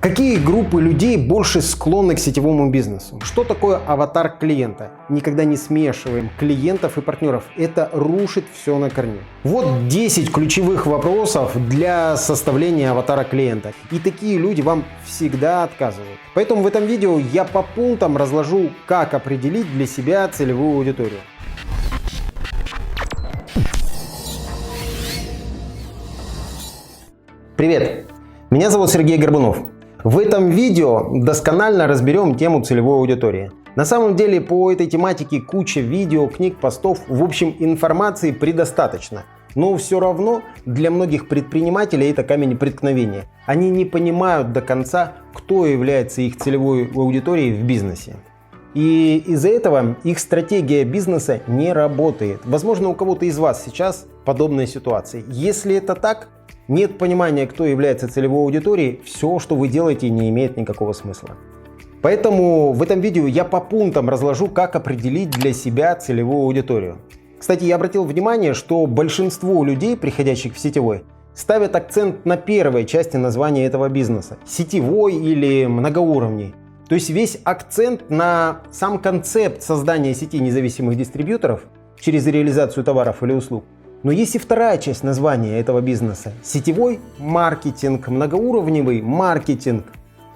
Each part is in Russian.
Какие группы людей больше склонны к сетевому бизнесу? Что такое аватар клиента? Никогда не смешиваем клиентов и партнеров. Это рушит все на корню. Вот 10 ключевых вопросов для составления аватара клиента. И такие люди вам всегда отказывают. Поэтому в этом видео я по пунктам разложу, как определить для себя целевую аудиторию. Привет! Меня зовут Сергей Горбунов. В этом видео досконально разберем тему целевой аудитории. На самом деле по этой тематике куча видео, книг, постов, в общем информации предостаточно. Но все равно для многих предпринимателей это камень преткновения. Они не понимают до конца, кто является их целевой аудиторией в бизнесе. И из-за этого их стратегия бизнеса не работает. Возможно, у кого-то из вас сейчас подобная ситуация. Если это так, нет понимания, кто является целевой аудиторией, все, что вы делаете, не имеет никакого смысла. Поэтому в этом видео я по пунктам разложу, как определить для себя целевую аудиторию. Кстати, я обратил внимание, что большинство людей, приходящих в сетевой, ставят акцент на первой части названия этого бизнеса – сетевой или многоуровневый. То есть весь акцент на сам концепт создания сети независимых дистрибьюторов через реализацию товаров или услуг. Но есть и вторая часть названия этого бизнеса – сетевой маркетинг, многоуровневый маркетинг.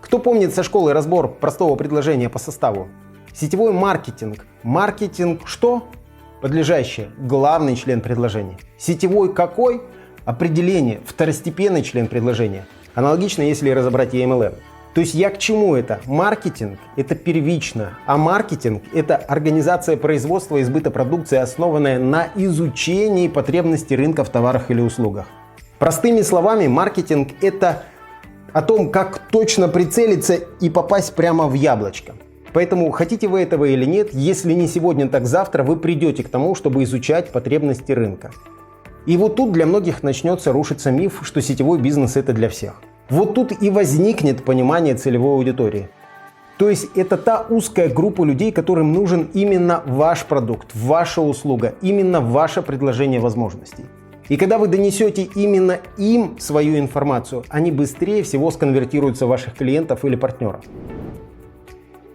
Кто помнит со школы разбор простого предложения по составу? Сетевой маркетинг. Маркетинг что? Подлежащее. Главный член предложения. Сетевой какой? Определение. Второстепенный член предложения. Аналогично, если разобрать EMLM. То есть я к чему это? Маркетинг – это первично, а маркетинг – это организация производства и сбыта продукции, основанная на изучении потребностей рынка в товарах или услугах. Простыми словами, маркетинг – это о том, как точно прицелиться и попасть прямо в яблочко. Поэтому хотите вы этого или нет, если не сегодня, так завтра вы придете к тому, чтобы изучать потребности рынка. И вот тут для многих начнется рушиться миф, что сетевой бизнес – это для всех. Вот тут и возникнет понимание целевой аудитории. То есть это та узкая группа людей, которым нужен именно ваш продукт, ваша услуга, именно ваше предложение возможностей. И когда вы донесете именно им свою информацию, они быстрее всего сконвертируются в ваших клиентов или партнеров.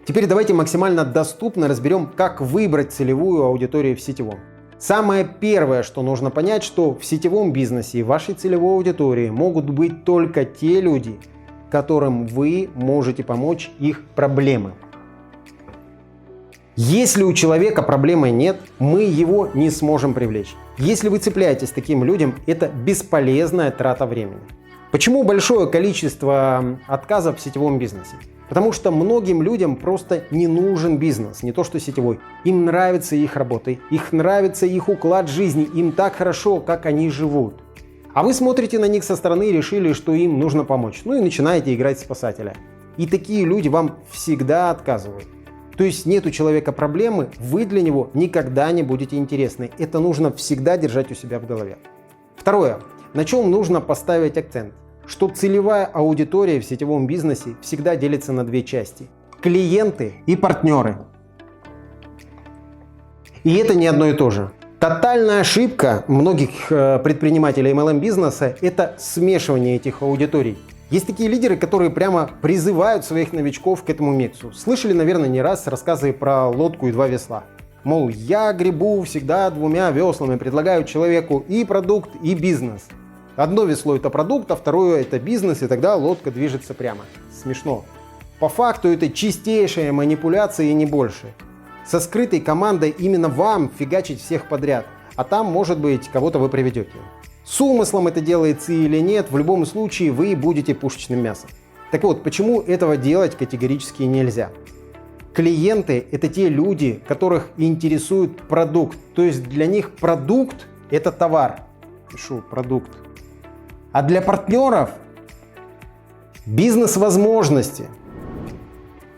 Теперь давайте максимально доступно разберем, как выбрать целевую аудиторию в сетевом. Самое первое, что нужно понять, что в сетевом бизнесе вашей целевой аудитории могут быть только те люди, которым вы можете помочь их проблемы. Если у человека проблемы нет, мы его не сможем привлечь. Если вы цепляетесь к таким людям, это бесполезная трата времени. Почему большое количество отказов в сетевом бизнесе? Потому что многим людям просто не нужен бизнес, не то что сетевой. Им нравится их работа, их нравится их уклад жизни, им так хорошо, как они живут. А вы смотрите на них со стороны и решили, что им нужно помочь. Ну и начинаете играть в спасателя. И такие люди вам всегда отказывают. То есть нет у человека проблемы, вы для него никогда не будете интересны. Это нужно всегда держать у себя в голове. Второе. На чем нужно поставить акцент? Что целевая аудитория в сетевом бизнесе всегда делится на две части – клиенты и партнеры. И это не одно и то же. Тотальная ошибка многих предпринимателей MLM-бизнеса – это смешивание этих аудиторий. Есть такие лидеры, которые прямо призывают своих новичков к этому миксу. Слышали, наверное, не раз рассказы про лодку и два весла. Мол, я гребу всегда двумя веслами, предлагаю человеку и продукт, и бизнес. Одно весло – это продукт, а второе – это бизнес, и тогда лодка движется прямо. Смешно. По факту это чистейшая манипуляция и не больше. Со скрытой командой именно вам фигачить всех подряд, а там, может быть, кого-то вы приведете. С умыслом это делается или нет, в любом случае вы будете пушечным мясом. Так вот, почему этого делать категорически нельзя? Клиенты – это те люди, которых интересует продукт. То есть для них продукт – это товар. Пишу продукт. А для партнеров бизнес-возможности.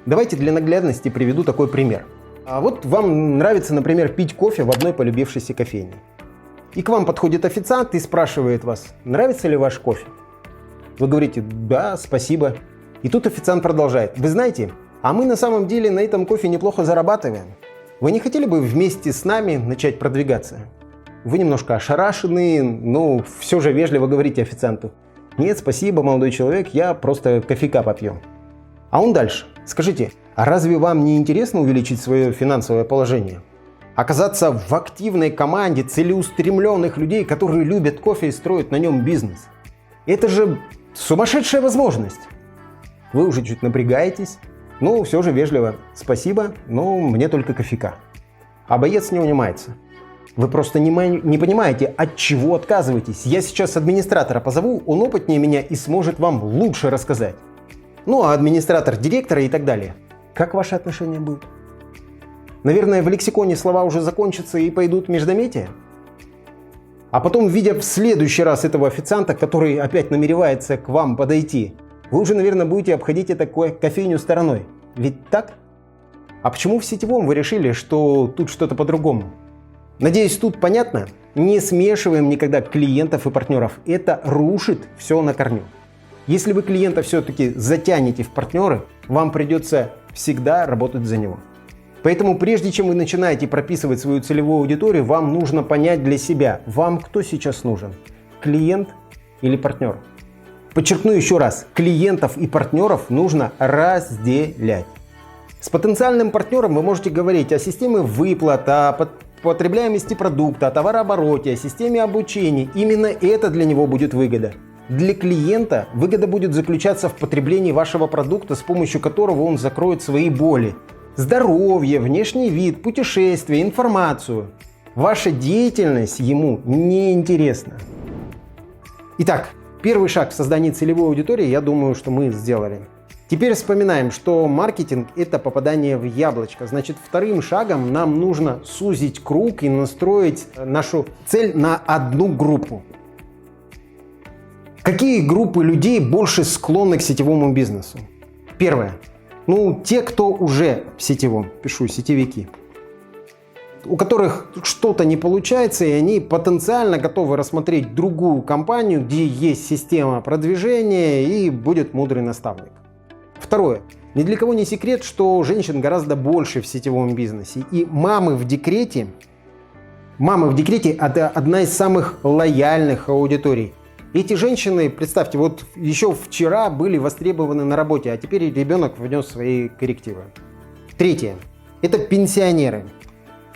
Давайте для наглядности приведу такой пример. А вот вам нравится, например, пить кофе в одной полюбившейся кофейне. И к вам подходит официант и спрашивает вас, нравится ли ваш кофе? Вы говорите, да, спасибо. И тут официант продолжает. Вы знаете, а мы на самом деле на этом кофе неплохо зарабатываем. Вы не хотели бы вместе с нами начать продвигаться? Вы немножко ошарашены, но все же вежливо говорите официанту. Нет, спасибо, молодой человек, я просто кофейка попью. А он дальше. Скажите, а разве вам не интересно увеличить свое финансовое положение? Оказаться в активной команде целеустремленных людей, которые любят кофе и строят на нем бизнес. Это же сумасшедшая возможность. Вы уже чуть напрягаетесь, но все же вежливо. Спасибо, но мне только кофейка. А боец не унимается. Вы просто не понимаете, от чего отказываетесь. Я сейчас администратора позову, он опытнее меня и сможет вам лучше рассказать. Ну, а администратор директора и так далее. Как ваши отношения будут? Наверное, в лексиконе слова уже закончатся и пойдут междометия? А потом, видя в следующий раз этого официанта, который опять намеревается к вам подойти, вы уже, наверное, будете обходить эту кофейню стороной. Ведь так? А почему в сетевом вы решили, что тут что-то по-другому? Надеюсь, тут понятно? Не смешиваем никогда клиентов и партнеров. Это рушит все на корню. Если вы клиента все-таки затянете в партнеры, вам придется всегда работать за него. Поэтому прежде чем вы начинаете прописывать свою целевую аудиторию, вам нужно понять для себя, вам кто сейчас нужен? Клиент или партнер? Подчеркну еще раз, клиентов и партнеров нужно разделять. С потенциальным партнером вы можете говорить о системе выплат, о потребляемости продукта, о товарообороте, о системе обучения. Именно это для него будет выгода. Для клиента выгода будет заключаться в потреблении вашего продукта, с помощью которого он закроет свои боли. Здоровье, внешний вид, путешествия, информацию. Ваша деятельность ему не интересна. Итак, первый шаг в создании целевой аудитории, я думаю, что мы сделали. Теперь вспоминаем, что маркетинг – это попадание в яблочко. Значит, вторым шагом нам нужно сузить круг и настроить нашу цель на одну группу. Какие группы людей больше склонны к сетевому бизнесу? Первое. Те, кто уже в сетевом, пишу сетевики, у которых что-то не получается, и они потенциально готовы рассмотреть другую компанию, где есть система продвижения и будет мудрый наставник. Второе. Ни для кого не секрет, что женщин гораздо больше в сетевом бизнесе. И мамы в декрете – это одна из самых лояльных аудиторий. Эти женщины, представьте, вот еще вчера были востребованы на работе, а теперь ребенок внес свои коррективы. Третье. Это пенсионеры.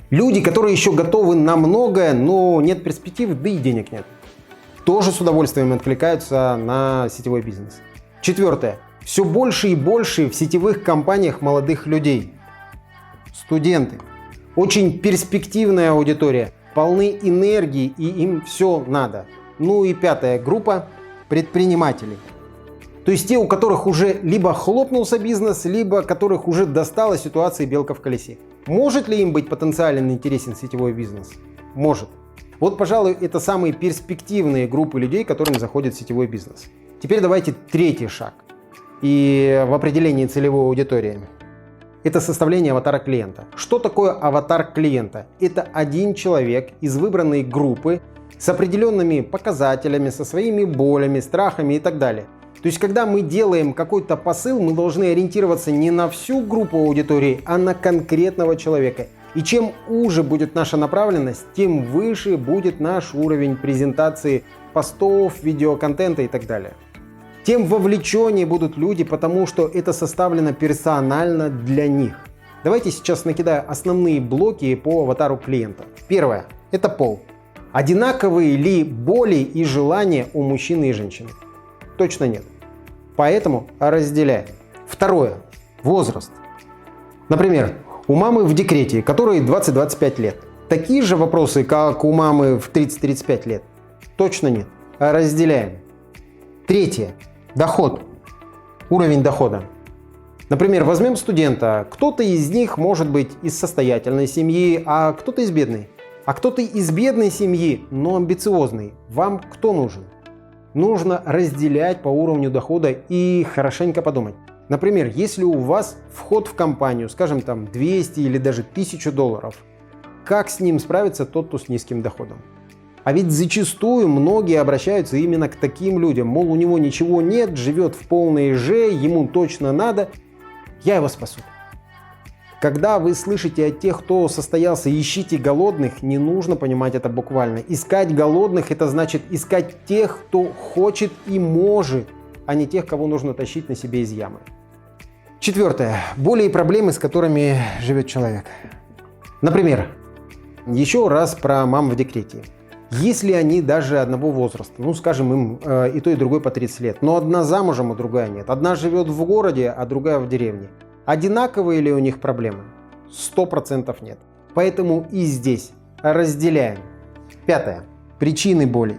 Люди, которые еще готовы на многое, но нет перспектив, да и денег нет. Тоже с удовольствием откликаются на сетевой бизнес. Четвертое. Все больше и больше в сетевых компаниях молодых людей. Студенты. Очень перспективная аудитория, полны энергии и им все надо. И пятая группа – предпринимателей. То есть те, у которых уже либо хлопнулся бизнес, либо которых уже достала ситуация белка в колесе. Может ли им быть потенциально интересен сетевой бизнес? Может. Вот, пожалуй, это самые перспективные группы людей, которым заходит сетевой бизнес. Теперь давайте третий шаг. И в определении целевой аудитории. Это составление аватара клиента. Что такое аватар клиента? Это один человек из выбранной группы, с определенными показателями, со своими болями, страхами и так далее. То есть, когда мы делаем какой-то посыл, мы должны ориентироваться не на всю группу аудитории, а на конкретного человека. И чем уже будет наша направленность, тем выше будет наш уровень презентации постов, видеоконтента и так далее. Тем вовлеченнее будут люди, потому что это составлено персонально для них. Давайте сейчас накидаю основные блоки по аватару клиента. Первое – это пол. Одинаковые ли боли и желания у мужчины и женщины? Точно нет. Поэтому разделяем. Второе. Возраст. Например, у мамы в декрете, которой 20-25 лет. Такие же вопросы, как у мамы в 30-35 лет? Точно нет. Разделяем. Третье. Доход. Уровень дохода. Например, возьмем студента. Кто-то из них может быть из состоятельной семьи, а кто-то из бедной. А кто-то из бедной семьи, но амбициозный. Вам кто нужен? Нужно разделять по уровню дохода и хорошенько подумать. Например, если у вас вход в компанию, скажем, 200 или даже $1000, как с ним справится тот, кто с низким доходом? А ведь зачастую многие обращаются именно к таким людям. Мол, у него ничего нет, живет в полной же, ему точно надо. Я его спасу. Когда вы слышите от тех, кто состоялся, ищите голодных, не нужно понимать это буквально. Искать голодных — это значит искать тех, кто хочет и может, а не тех, кого нужно тащить на себе из ямы. Четвертое. Боли и проблемы, с которыми живет человек. Например, еще раз про мам в декрете. Если они даже одного возраста, ну скажем им и то, и другой по 30 лет, но одна замужем, а другая нет. Одна живет в городе, а другая в деревне. Одинаковые ли у них проблемы? 100% нет. Поэтому и здесь разделяем. Пятое. Причины боли.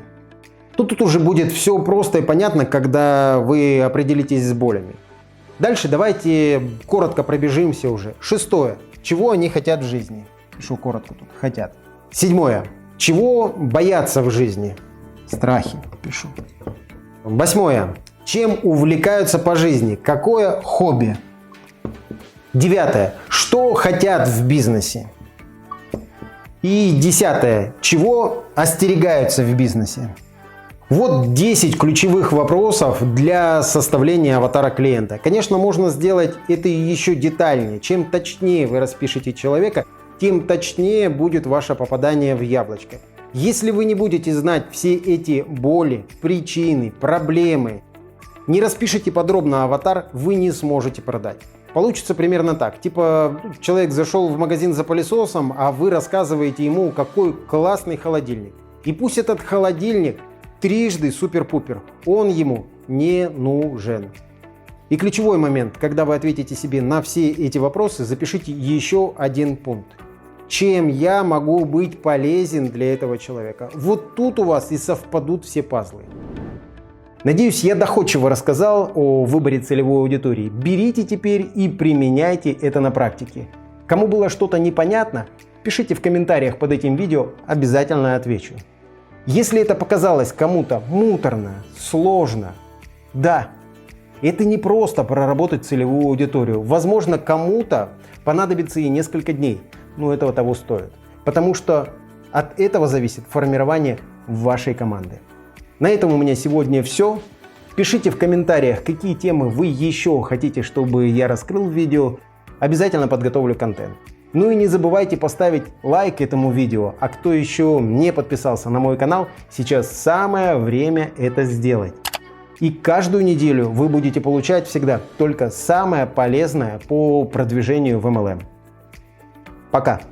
Тут уже будет все просто и понятно, когда вы определитесь с болями. Дальше давайте коротко пробежимся уже. Шестое. Чего они хотят в жизни? Пишу коротко тут. Хотят. Седьмое. Чего боятся в жизни? Страхи. Пишу. Восьмое. Чем увлекаются по жизни? Какое хобби? Девятое. Что хотят в бизнесе? И десятое. Чего остерегаются в бизнесе? Вот 10 ключевых вопросов для составления аватара клиента. Конечно, можно сделать это еще детальнее. Чем точнее вы распишете человека, тем точнее будет ваше попадание в яблочко. Если вы не будете знать все эти боли, причины, проблемы, не распишите подробно аватар, вы не сможете продать. Получится примерно так. Типа человек зашел в магазин за пылесосом, а вы рассказываете ему, какой классный холодильник. И пусть этот холодильник трижды супер-пупер, он ему не нужен. И ключевой момент, когда вы ответите себе на все эти вопросы, запишите еще один пункт. Чем я могу быть полезен для этого человека? Вот тут у вас и совпадут все пазлы. Надеюсь, я доходчиво рассказал о выборе целевой аудитории. Берите теперь и применяйте это на практике. Кому было что-то непонятно, пишите в комментариях под этим видео, обязательно отвечу. Если это показалось кому-то муторно, сложно, да, это не просто проработать целевую аудиторию. Возможно, кому-то понадобится и несколько дней, но этого того стоит. Потому что от этого зависит формирование вашей команды. На этом у меня сегодня все. Пишите в комментариях, какие темы вы еще хотите, чтобы я раскрыл в видео. Обязательно подготовлю контент. Ну и не забывайте поставить лайк этому видео. А кто еще не подписался на мой канал, сейчас самое время это сделать. И каждую неделю вы будете получать всегда только самое полезное по продвижению в MLM. Пока!